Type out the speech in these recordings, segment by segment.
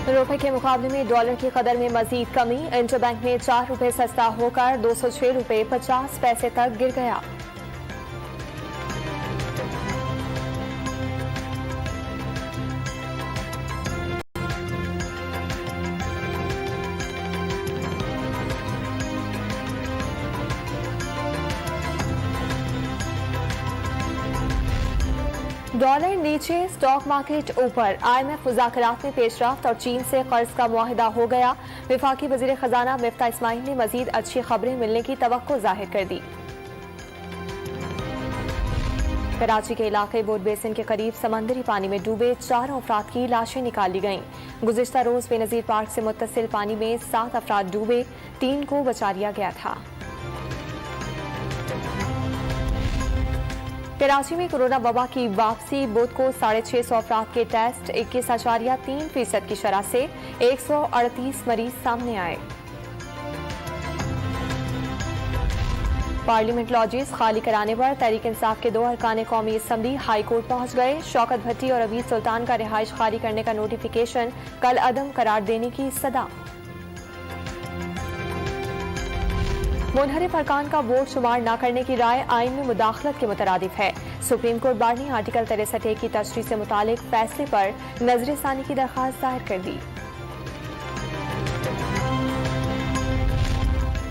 रुपए के मुकाबले में डॉलर की कदर में मजीद कमी। इंटरबैंक में 4 रुपए सस्ता होकर 206 रुपए 50 पैसे तक गिर गया। डॉलर नीचे, स्टॉक मार्केट ऊपर। IMF मुज़ाकरात में पेशरफ्त और चीन से कर्ज का मुआहिदा हो गया। वफाकी वज़ीर खजाना मिफ्ता इस्माइल ने मजीद अच्छी खबरें मिलने की तवक्को जाहिर कर दी। कराची के इलाके बोट बेसिन के करीब समंदरी पानी में डूबे 4 अफराद की लाशें निकाली गईं। गुज़िश्ता रोज बेनज़ीर पार्क से मुत्तसिल पानी में 7 अफराद डूबे, 3 को बचा लिया गया था। कराची में कोरोना वबा की वापसी। बुध को 650 अफराद के टेस्ट 21.3% की शरह से 138 मरीज सामने आए। पार्लियामेंट लॉजेस खाली कराने पर तहरीक इंसाफ के 2 अरकान कौमी असम्बली हाई कोर्ट पहुंच गए। शौकत भट्टी और अबीद सुल्तान का रिहाइश खाली करने का नोटिफिकेशन कल अदम करार देने की सदा। मुनहरिफ अरकान का वोट शुमार न करने की राय आइन में मुदाखलत के मुतरादिफ है। सुप्रीम कोर्ट बार ने आर्टिकल 63A की तशरीह से मुतालिक फैसले पर नजरसानी की दरख्वास्त दायर कर दी।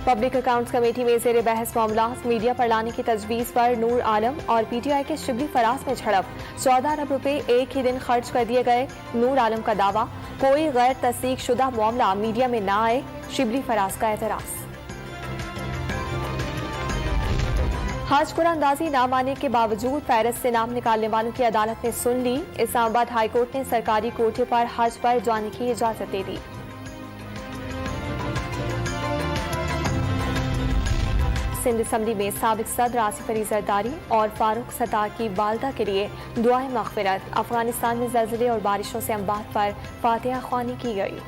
पब्लिक अकाउंट्स कमेटी में जेर बहस मामला मीडिया पर लाने की तजवीज पर नूर आलम और PTI के शिबली फराज में झड़प। 14 अरब रुपए एक ही दिन खर्च कर दिए गए। नूर आलम का दावा, कोई गैर तस्दीक शुदा मामला मीडिया में न आए। शिबली फराज का एतराज। हज कुरानंदाजी ना मानने के बावजूद फहरिस्त से नाम निकालने वालों की अदालत ने सुन ली। इस्लामाबाद हाई कोर्ट ने सरकारी कोटे पर हज पर जाने की इजाजत दे दी। सिंध असम्बली में साबिक सदर आसिफ अली जरदारी और फारूक सत्तार की वालदा के लिए दुआए मग़फ़िरत। अफगानिस्तान में ज़लज़ले और बारिशों से अम्बात पर फातिहा ख्वानी की गई।